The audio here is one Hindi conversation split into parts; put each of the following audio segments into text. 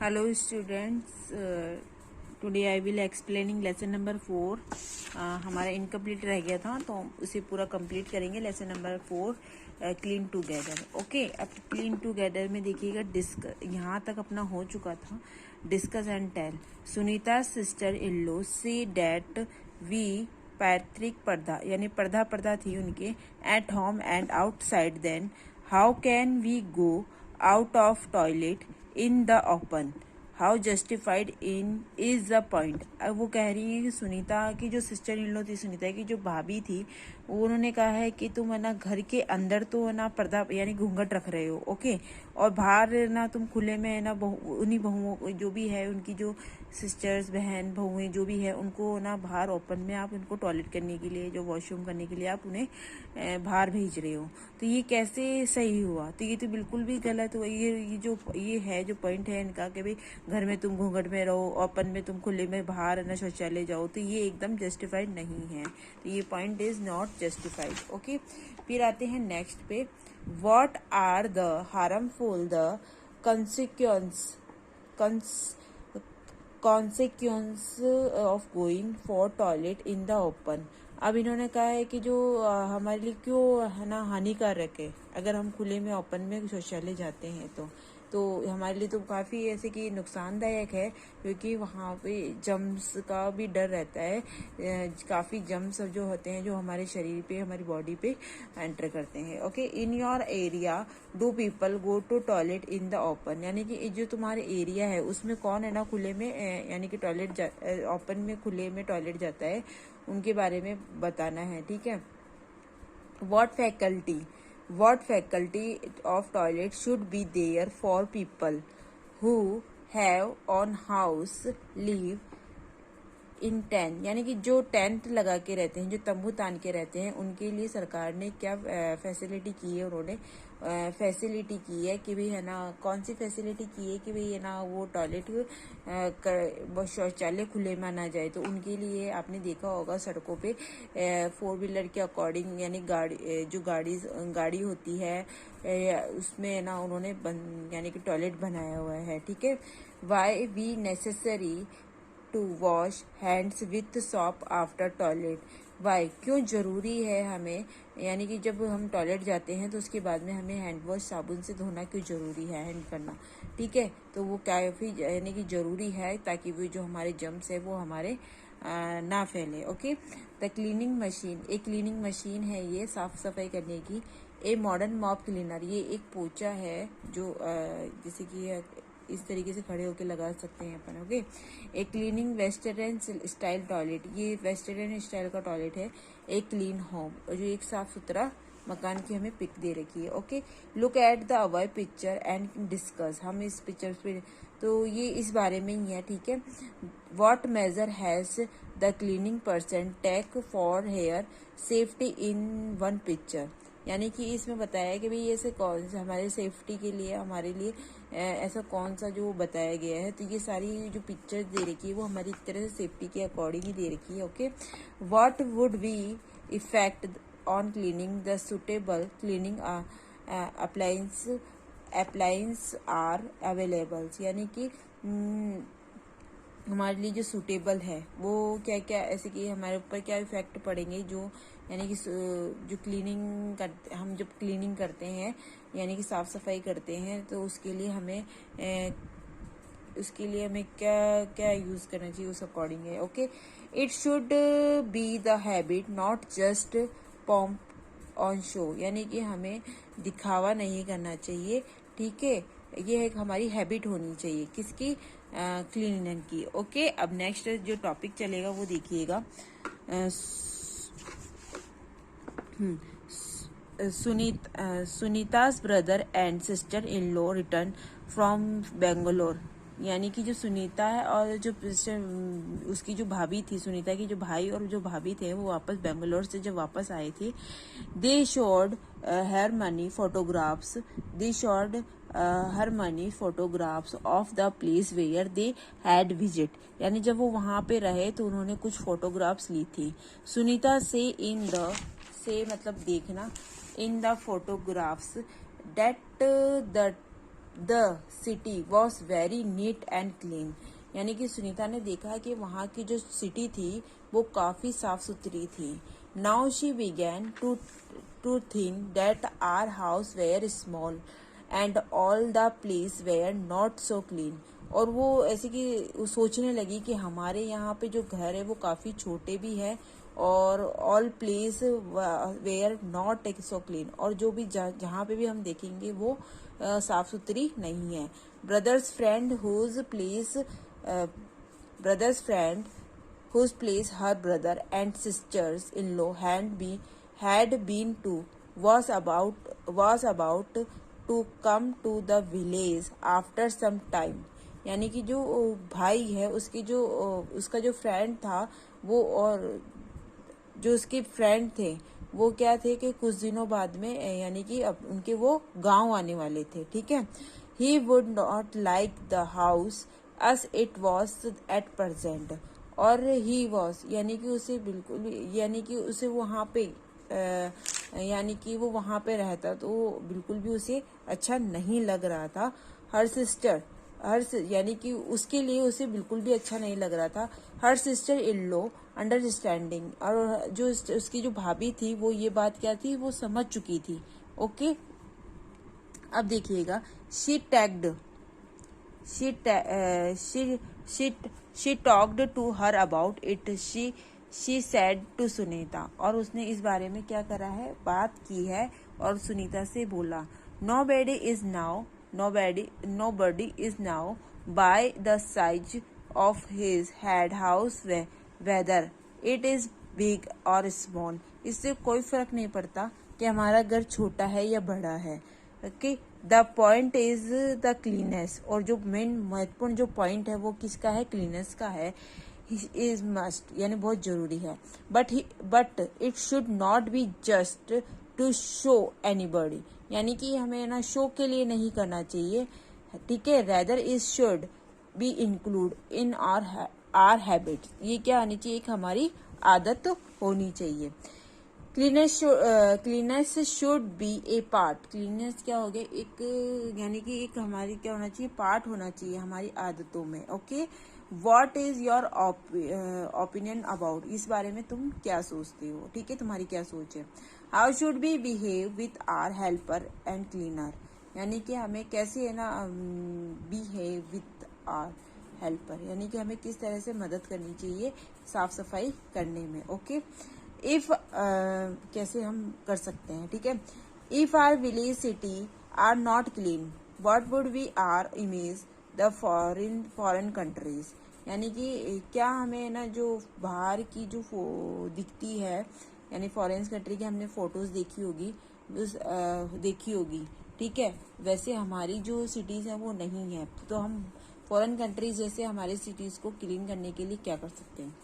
Hello students, today I will explaining lesson number 4. हमारा इनकम्प्लीट रह गया था तो उसे पूरा कंप्लीट करेंगे. Lesson number 4 clean together. Okay, अब क्लीन टूगेदर में देखिएगा यहाँ तक अपना हो चुका था. Discuss and tell. Sunita sister in law से डैट वी पैट्रिक पर्दा यानी पर्दा थी उनके at home and outside. Then how can we go out of toilet in the open. How justified in is the point. अब वो कह रही है कि सुनीता की जो सिस्टर इन लॉ थी, सुनीता की जो भाभी थी, वो उन्होंने कहा है कि तुम है ना घर के अंदर तो है ना पर्दा यानी घूंघट रख रहे हो. ओके, और बाहर ना तुम खुले में है ना उन्हीं बहुओं जो भी है उनकी जो सिस्टर्स बहन बहुएं जो भी है उनको ना बाहर ओपन में आप उनको टॉयलेट करने के लिए जो वॉशरूम करने के लिए आप उन्हें बाहर भेज रहे हो. तो ये कैसे सही हुआ? तो ये तो बिल्कुल भी गलत हुआ. ये है जो पॉइंट है इनका कि भाई घर में तुम घूंघट में रहो, ओपन में तुम खुले में बाहर ना शौचालय जाओ, तो ये एकदम जस्टिफाइड नहीं है. तो ये point is not justified. Okay, फिर आते हैं नेक्स्ट पे. What are the harmful the consequence of going for toilet in the open. अब इन्होंने कहा है कि जो हमारे लिए क्यों है ना हानिकारक है अगर हम खुले में ओपन में शौचालय जाते हैं तो हमारे लिए तो काफ़ी ऐसे कि नुकसानदायक है, क्योंकि वहाँ पे जम्स का भी डर रहता है. काफ़ी जम्स जो होते हैं जो हमारे शरीर पे हमारी बॉडी पे एंटर करते हैं. Okay, in your area do people go to toilet in the open. यानी कि जो तुम्हारे एरिया है उसमें कौन है ना खुले में यानी कि टॉयलेट ओपन में खुले में टॉयलेट जाता है, उनके बारे में बताना है. ठीक है. What faculty of toilet should be there for people who have on house leave in tent. यानी कि जो टेंट लगा के रहते हैं, जो तंबू तान के रहते हैं, उनके लिए सरकार ने क्या फैसिलिटी की है? उन्होंने फैसिलिटी की है कि भाई है ना, कौन सी फैसिलिटी की है कि भाई है ना वो टॉयलेट शौचालय खुले में ना जाए. तो उनके लिए आपने देखा होगा सड़कों पे 4 व्हीलर के अकॉर्डिंग यानी जो गाड़ी होती है उसमें ना उन्होंने यानी कि टॉयलेट बनाया हुआ है. ठीक है. Why we necessary to wash hands with soap after toilet. Why क्यों जरूरी है हमें, यानी कि जब हम टॉयलेट जाते हैं तो उसके बाद में हमें हैंड वॉश साबुन से धोना क्यों जरूरी है, हैंड करना. ठीक है. तो वो काफी यानी कि जरूरी है ताकि वो जो हमारे जम्स है वो हमारे ना फैले. ओके. The cleaning machine. एक क्लीनिंग मशीन है ये साफ सफाई करने की. A modern mop cleaner. ये एक पोचा है जो जैसे कि इस तरीके से खड़े होके लगा सकते हैं अपन. ओके. एक क्लीनिंग वेस्टर्न स्टाइल टॉयलेट. ये वेस्टर्न स्टाइल का टॉयलेट है. एक क्लीन होम, जो एक साफ सुथरा मकान की हमें पिक दे रखी है. Okay. Look at the our picture and discuss. हम इस पिक्चर पे तो ये इस बारे में ही है. ठीक है. What measure has the cleaning person take for her safety in one picture. यानी कि इसमें बताया है कि भाई ऐसे कौन सा हमारे सेफ्टी के लिए हमारे लिए ऐसा कौन सा जो बताया गया है. तो ये सारी जो पिक्चर्स दे रखी है वो हमारी एक तरह से सेफ्टी के अकॉर्डिंग ही दे रखी है. Okay. What would be effect on cleaning the suitable cleaning appliance are available. यानी कि हमारे लिए जो सूटेबल है वो क्या क्या ऐसे कि हमारे ऊपर क्या इफेक्ट पड़ेंगे, जो यानी कि जो क्लीनिंग करते हम जब क्लीनिंग करते हैं यानी कि साफ सफाई करते हैं तो उसके लिए हमें क्या क्या यूज करना चाहिए उस अकॉर्डिंग है. Okay. It should be the habit not just pomp on show. यानी कि हमें दिखावा नहीं करना चाहिए. ठीक है. ये एक हमारी हैबिट होनी चाहिए किसकी, क्लीनिंग की. ओके. अब नेक्स्ट जो टॉपिक चलेगा वो देखिएगा. Sunita's brother and sister in law return from Bangalore. यानी कि जो सुनीता है और जो उसकी जो भाभी थी, सुनीता की जो भाई और जो भाभी थे वो वापस बेंगलोर से जब वापस आए थे, they showed her many photographs of the place where they had visit. यानी जब वो वहां पे रहे तो उन्होंने कुछ फोटोग्राफ्स ली थी. सुनीता से मतलब देखना, in the photographs that the the city was very neat and clean. यानी कि सुनीता ने देखा कि वहाँ की जो सिटी थी वो काफी साफ सुथरी थी। Now she began to think that our house were small and all the place were not so clean. और वो ऐसे कि सोचने लगी कि हमारे यहाँ पे जो घर है वो काफी छोटे भी है और all place were not so clean, और जो भी जहाँ पे भी हम देखेंगे वो साफ सुथरी नहीं है। Brothers friend whose place brothers friend whose place her brother and sisters-in-law had been to was about to come to the village after some time। यानी कि जो भाई है उसकी जो उसका जो फ्रेंड था वो, और जो उसके फ्रेंड थे वो क्या थे कि कुछ दिनों बाद में यानी कि अब उनके वो गांव आने वाले थे। ठीक है। He would not like the house as it was at present। और ही वॉज यानी कि उसे बिल्कुल, यानी कि उसे वहाँ पे यानी कि वो वहाँ पे रहता तो बिल्कुल भी उसे अच्छा नहीं लग रहा था। हर सिस्टर यानी कि उसके लिए उसे बिल्कुल भी अच्छा नहीं लग रहा था। Her sister in law understanding, और जो उसकी जो भाभी थी वो ये बात क्या थी वो समझ चुकी थी। ओके, अब देखिएगा she tagged she talked to her about it। she said to Sunita, और उसने इस बारे में क्या करा है, बात की है और सुनीता से बोला। nobody is now by the size of his head house whether it is big or small। इससे कोई फर्क नहीं पड़ता कि हमारा घर छोटा है या बड़ा है। Okay, the point is the cleanness, और जो मेन महत्वपूर्ण जो पॉइंट है वो किसका है, क्लीनेस का है। इज मस्ट यानी बहुत जरूरी है। But it should not be just to show anybody, यानी कि हमें ना शो के लिए नहीं करना चाहिए। ठीक है, rather is should be include in our habits. ये क्या आनी चाहिए, एक हमारी आदत होनी चाहिए। Cleanness should be A part. Cleanness क्या हो गया, एक यानी कि एक हमारी क्या होना चाहिए, पार्ट होना चाहिए हमारी आदतों में। Okay, what is your opinion about, इस बारे में तुम क्या सोचते हो। ठीक है, तुम्हारी क्या सोच है। How should be behave with our helper and cleaner, यानी कि हमें कैसे है ना बिहेव विथ आर हेल्पर, यानी कि हमें किस तरह से मदद करनी चाहिए साफ सफाई करने में। ओके, इफ कैसे हम कर सकते हैं। ठीक है, if our village city are not clean what would be our image the foreign countries, यानी कि क्या हमें ना जो बाहर की जो दिखती है यानी फॉरेन कंट्री की हमने फोटोज देखी होगी। ठीक है, वैसे हमारी जो सिटीज है वो नहीं है, तो हम फॉरेन कंट्रीज जैसे हमारे सिटीज को क्लीन करने के लिए क्या कर सकते हैं।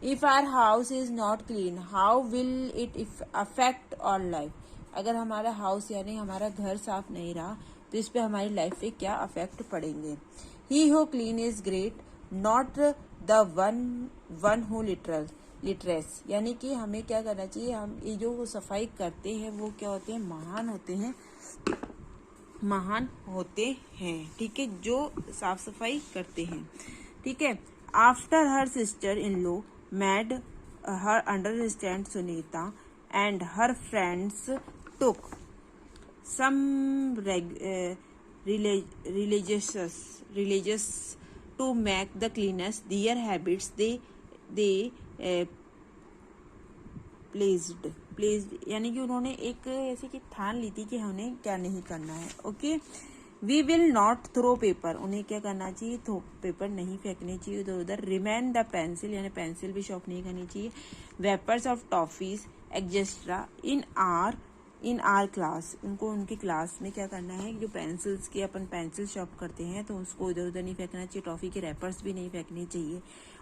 If our house is not clean how will it affect our life, अगर हमारा हाउस यानी हमारा घर साफ नहीं रहा तो इस पे हमारी लाइफ पे क्या अफेक्ट पड़ेंगे। He who clean is great not the one who litters, यानी कि हमें क्या करना चाहिए, हम ये जो सफाई करते हैं वो क्या होते हैं, महान होते हैं। ठीक है, जो साफ सफाई करते हैं। ठीक है, after her sister in law made her understand Sunita and her friends took some religious to make the cleaners their habits they pleased यानी कि उन्होंने एक ऐसे की ठान ली थी कि हमें क्या नहीं करना है। Okay, we will not throw paper, उन्हें क्या करना चाहिए, पेपर नहीं फेंकने चाहिए इधर उधर। रिमेन द पेंसिल, यानी पेंसिल भी शॉप नहीं करनी चाहिए। Wrappers of toffees etcetera in our class, उनको उनकी क्लास में क्या करना है, जो पेंसिल्स की अपन पेंसिल शॉप करते हैं तो उसको इधर उधर नहीं फेंकना चाहिए। टॉफी के रैपर्स भी नहीं फेंकने चाहिए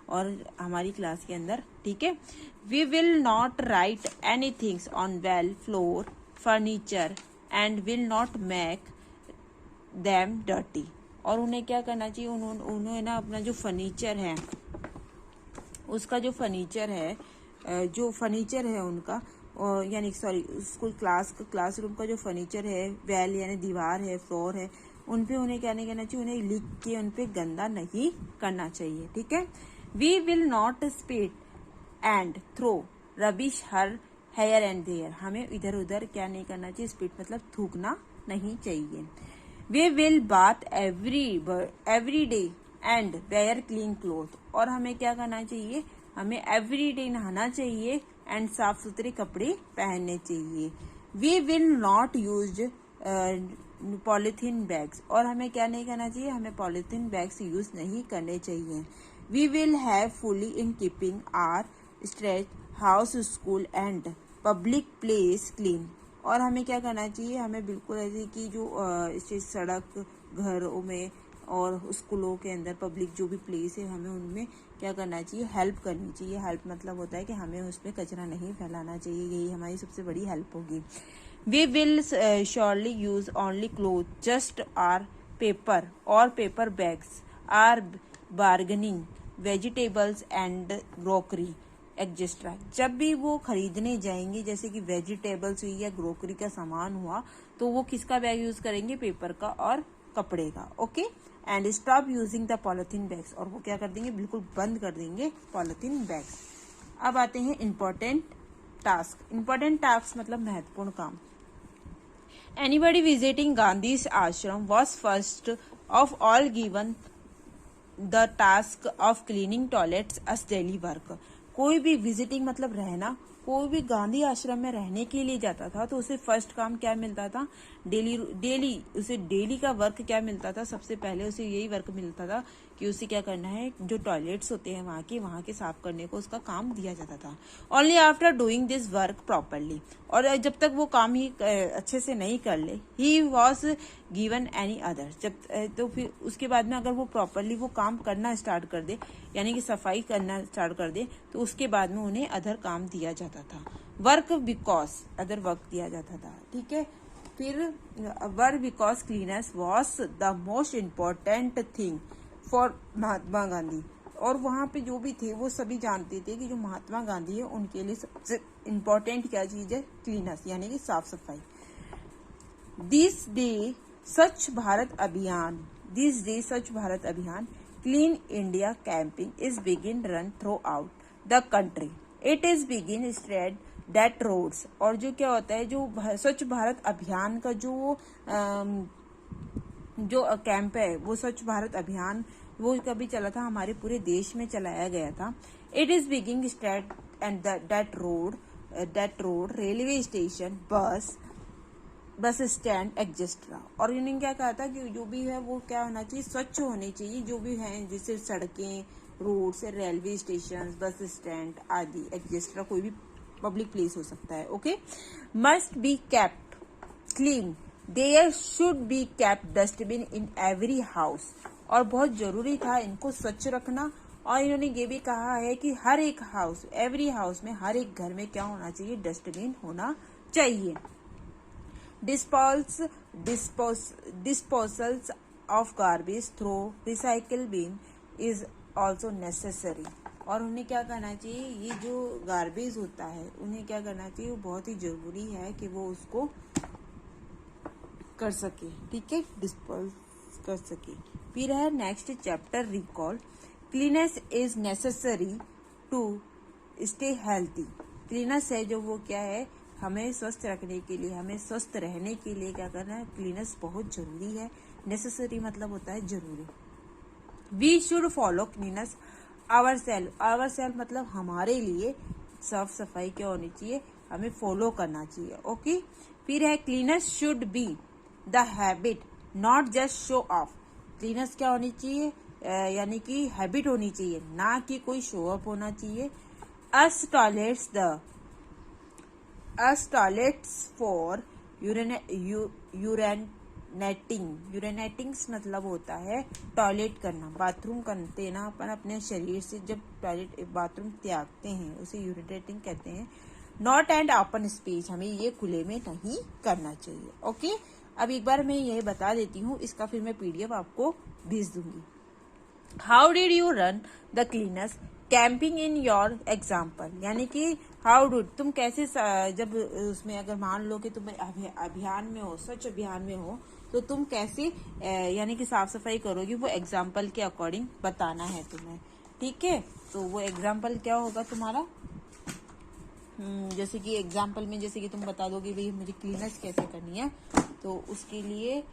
और हमारी क्लास के अंदर। ठीक है, we will not write anythings on wall floor furniture and will not make them dirty, और उन्हें क्या करना चाहिए, उन्होंने ना अपना जो फर्नीचर है उसका जो फर्नीचर है उनका यानी सॉरी स्कूल क्लासरूम का जो फर्नीचर है, वेल यानी दीवार है, फ्लोर है, उन पे उन्हें क्या नहीं करना चाहिए, उन्हें लिख के उन पे गंदा नहीं करना चाहिए, ठीक है। We will not spit and throw rubbish her here and there, हमें इधर उधर क्या नहीं करना चाहिए, स्पीट मतलब थूकना नहीं चाहिए। We will bath every day and wear clean cloth, और हमें क्या करना चाहिए, हमें एवरी डे नहाना चाहिए एंड साफ सुथरे कपड़े पहनने चाहिए। We will not use polythene bags, और हमें क्या नहीं करना चाहिए, हमें पॉलिथीन बैग्स यूज नहीं करने चाहिए। We will have fully in keeping our straight house school and public place clean, और हमें क्या करना चाहिए, हमें बिल्कुल ऐसे कि जो सड़क घरों में और स्कूलों के अंदर पब्लिक जो भी प्लेस है, हमें उनमें क्या करना चाहिए, हेल्प करनी चाहिए। हेल्प मतलब होता है कि हमें उसमें कचरा नहीं फैलाना चाहिए, यही हमारी सबसे बड़ी हेल्प होगी। We will surely use only cloth jute or paper और paper bags or bargaining vegetables and grocery etcetera, जब भी वो खरीदने जाएंगे जैसे कि वेजिटेबल्स हुई या ग्रोकरी का सामान हुआ, तो वो किसका बैग यूज करेंगे, पेपर का और कपड़े का, okay. And stop using the polythene bags, और वो क्या कर देंगे, बिल्कुल बंद कर देंगे पॉलिथीन बैग्स। अब आते हैं इंपॉर्टेंट टास्क। इंपॉर्टेंट टास्क मतलब महत्वपूर्ण काम। Anybody visiting Gandhi's ashram was first of all given the task of cleaning toilets as daily work, कोई भी विजिटिंग मतलब रहना, कोई भी गांधी आश्रम में रहने के लिए जाता था तो उसे फर्स्ट काम क्या मिलता था, डेली उसे डेली का वर्क क्या मिलता था, सबसे पहले उसे यही वर्क मिलता था कि उसे क्या करना है, जो टॉयलेट्स होते हैं वहां के साफ करने को उसका काम दिया जाता था। Only after doing this work properly, और जब तक वो काम ही अच्छे से नहीं कर ले, he was given any other, जब तो फिर उसके बाद में अगर वो प्रॉपरली वो काम करना स्टार्ट कर दे, यानी कि सफाई करना स्टार्ट कर दे, तो उसके बाद में उन्हें अदर काम दिया जाता था। वर्क बिकॉज अदर वर्क दिया जाता था, ठीक है। फिर work because cleanness was the most important thing for Mahatma Gandhi, और वहां पे जो भी थे वो सभी जानते थे कि जो महात्मा गांधी है उनके लिए सबसे इम्पोर्टेंट क्या चीज है, क्लीनेस यानी कि साफ सफाई। This day Swachh Bharat Abhiyan clean India campaign is begin run throughout the country, it is begin spread that roads, और जो क्या होता है, जो स्वच्छ भारत अभियान का जो कैंप है, वो स्वच्छ भारत अभियान वो कभी चला था, हमारे पूरे देश में चलाया गया था। It is begin start and that road railway station bus stand etcetera, और इन्होंने क्या कहा था कि जो भी है वो क्या होना चाहिए, स्वच्छ होने चाहिए, जो भी है जैसे सड़कें, रोड से रेलवे स्टेशन, बस स्टैंड आदि एक्सेट्रा, कोई भी पब्लिक प्लेस हो सकता है, okay. Must be kept clean, there should be kept dustbin in every house, और बहुत जरूरी था इनको स्वच्छ रखना। और इन्होंने ये भी कहा है कि हर एक हाउस, एवरी हाउस में, हर एक घर में क्या होना चाहिए, डस्टबिन होना चाहिए। Disposals of garbage through recycle bin is also necessary, और उन्हें क्या करना चाहिए, ये जो गार्बेज होता है उन्हें क्या करना चाहिए, वो बहुत ही जरूरी है कि वो उसको कर सके, ठीक है, डिस्पोज कर सके। फिर है next chapter recall, cleanness is necessary to stay healthy, cleanness है जो वो क्या है, हमें स्वस्थ रखने के लिए, हमें स्वस्थ रहने के लिए क्या करना है, क्लीनेस बहुत जरूरी है। नेसेसरी मतलब होता है जरूरी। We should follow cleanness our self मतलब हमारे लिए साफ सफाई क्या होनी चाहिए, हमें फॉलो करना चाहिए, ओके। फिर है cleanness should be the habit not just show off, cleanness क्या होनी चाहिए, यानी कि हैबिट होनी चाहिए, ना कि कोई शो ऑफ होना चाहिए। अस टॉयलेट्स फॉर यूरेनेटिंग मतलब होता है टॉयलेट करना, बाथरूम करते ना अपन अपने शरीर से जब टॉयलेट बाथरूम त्यागते हैं उसे यूरेनेटिंग कहते हैं। नॉट एंड ओपन स्पेस, हमें ये खुले में नहीं करना चाहिए, ओके। अब एक बार मैं ये बता देती हूँ, इसका फिर मैं पीडीएफ आपको भेज दूंगी। How did you run the cleanness camping in your example, यानी कि हाउ डू तुम कैसे, जब उसमें अगर मान लो कि तुम अभियान में हो, स्वच्छ अभियान में हो, तो तुम कैसे यानी कि साफ सफाई करोगी वो एग्जाम्पल के अकॉर्डिंग बताना है तुम्हें, ठीक है। तो वो एग्जाम्पल क्या होगा तुम्हारा, जैसे कि एग्जाम्पल में जैसे कि तुम बता दोगे भाई मुझे क्लीनेस कैसे करनी है, तो उसके लिए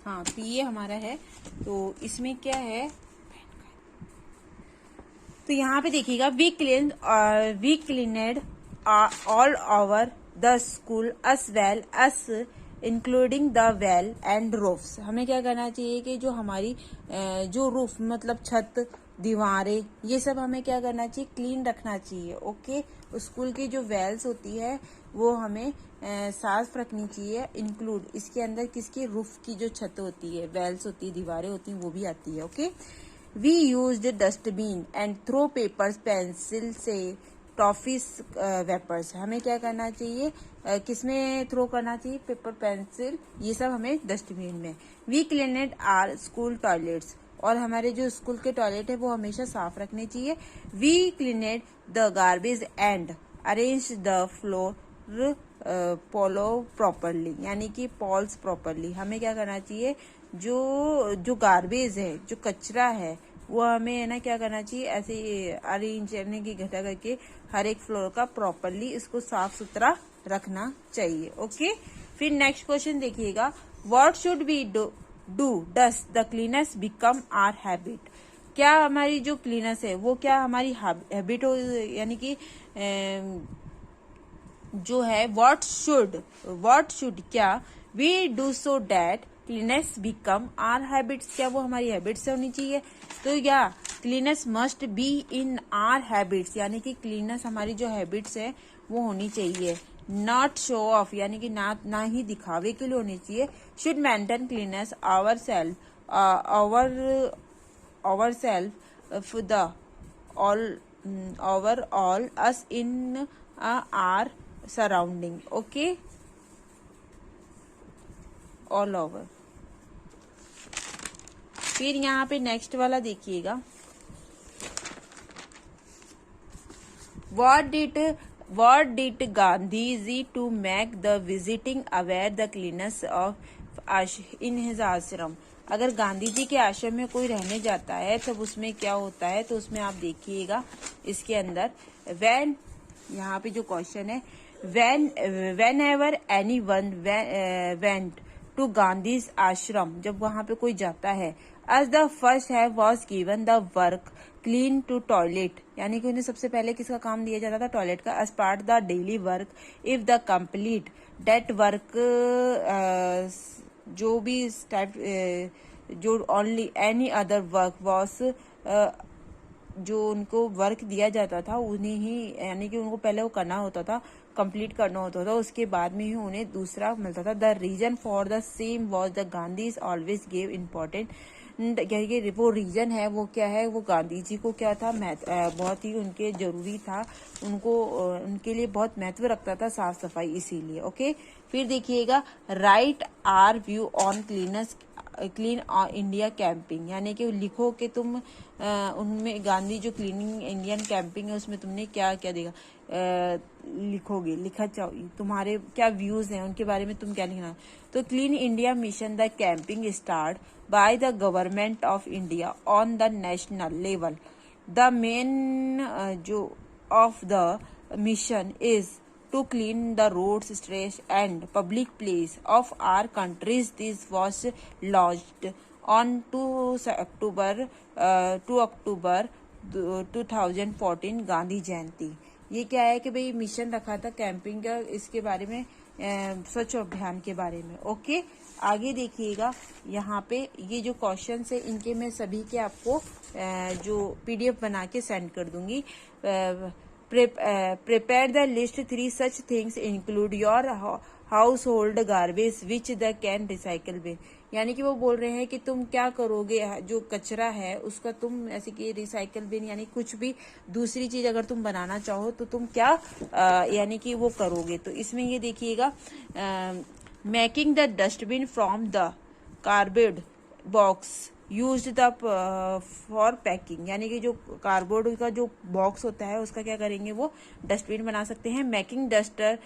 हाँ पीए हमारा है। तो इसमें क्या है, तो यहाँ पे देखिएगा we cleaned all over the school as well as including the wall and roofs. हमें क्या करना चाहिए कि जो हमारी जो रूफ मतलब छत दीवारें ये सब हमें क्या करना चाहिए, क्लीन रखना चाहिए। ओके, स्कूल की जो वेल्स होती है वो हमें साफ रखनी चाहिए, इंक्लूड इसके अंदर किसकी, रूफ की जो छत होती है, वेल्स होती है, दीवारें होती हैं, वो भी आती है। Okay, we used dustbin and throw papers pencil से टॉफिस वेपर्स। हमें क्या करना चाहिए, किसमें थ्रो करना चाहिए, पेपर पेंसिल ये सब हमें डस्टबिन में। वी क्लीनेड आर स्कूल टॉयलेट्स, और हमारे जो स्कूल के टॉयलेट है वो हमेशा साफ रखने चाहिए। We cleaned the garbage and arrange the floor pole properly, यानी कि पॉल्स प्रॉपरली। हमें क्या करना चाहिए, जो गार्बेज है, जो कचरा है, वो हमें है ना क्या करना चाहिए, ऐसे अरेंज यानी कि इकट्ठा करके हर एक फ्लोर का प्रॉपरली इसको साफ सुथरा रखना चाहिए। ओके, फिर नेक्स्ट क्वेश्चन देखिएगा, what should we do does the cleanness become our habit. क्या हमारी जो क्लीनेस है वो क्या हमारी हैबिट हो, यानी कि जो है व्हाट शुड क्या we do so that cleanness become our habits, क्या वो हमारी हैबिट्स से होनी चाहिए। तो या cleanness must be in our habits, यानी कि क्लीनेस हमारी जो हैबिट्स है वो होनी चाहिए। नॉट शो ऑफ, यानी कि ना ही दिखावे के लिए होनी चाहिए। Should maintain cleanness our self the all us in our surrounding. Okay, all over. फिर यहाँ पे नेक्स्ट वाला देखिएगा, what did Gandhi ji to make the visiting aware the cleanliness of in his ashram। अगर गांधी जी के आश्रम में कोई रहने जाता है तब उसमें क्या होता है, तो उसमें आप देखिएगा इसके अंदर when, यहाँ पे जो क्वेश्चन है, whenever anyone went to Gandhi's आश्रम, जब वहां पे कोई जाता है, as the first have was given the work clean to toilet, यानी कि उन्हें सबसे पहले किसका काम दिया जाता था, टॉयलेट का। As part the daily work if the complete date work, जो भी टाइप जो only any other work was, जो उनको वर्क दिया जाता था उन्हें ही, यानी कि उनको पहले वो करना होता था, कंप्लीट करना होता था, उसके बाद में ही उन्हें दूसरा मिलता था। The reason for the same was the Gandhi's always gave important, वो रीजन है वो क्या है, वो गांधी जी को क्या था, बहुत ही उनके जरूरी था, उनको उनके लिए बहुत महत्व रखता था साफ सफाई, इसीलिए। ओके, फिर देखिएगा, write our view on clean India campaign, यानी कि लिखो कि तुम उनमें गांधी जो क्लीनिंग इंडियन कैंपिंग है उसमें तुमने क्या क्या देखा, लिखोगे, लिखा चाहिए, तुम्हारे क्या व्यूज हैं उनके बारे में, तुम क्या लिखना। तो clean India mission the camping start by the government of India on the national level. The main जो of the mission is to clean the roads, streets and public place of our countries. This was launched on 2 अक्टूबर 2014 गांधी जयंती। ये क्या है कि भाई मिशन रखा था कैंपिंग का, इसके बारे में स्वच्छ अभियान के बारे में। ओके, आगे देखिएगा, यहाँ पे ये जो क्वेश्चन है इनके मैं सभी के आपको जो पीडीएफ बना के सेंड कर दूंगी। Prepare the list 3 such things include your household garbage which the can recycle bin, यानी कि वो बोल रहे हैं कि तुम क्या करोगे, जो कचरा है उसका तुम ऐसे कि रिसाइकल बिन, यानी कुछ भी दूसरी चीज अगर तुम बनाना चाहो तो तुम क्या यानी कि वो करोगे। तो इसमें ये देखिएगा, making the dustbin from the cardboard box used the for packing, यानी कि जो कार्डबोर्ड का जो बॉक्स होता है उसका क्या करेंगे, वो डस्टबिन बना सकते हैं। Making duster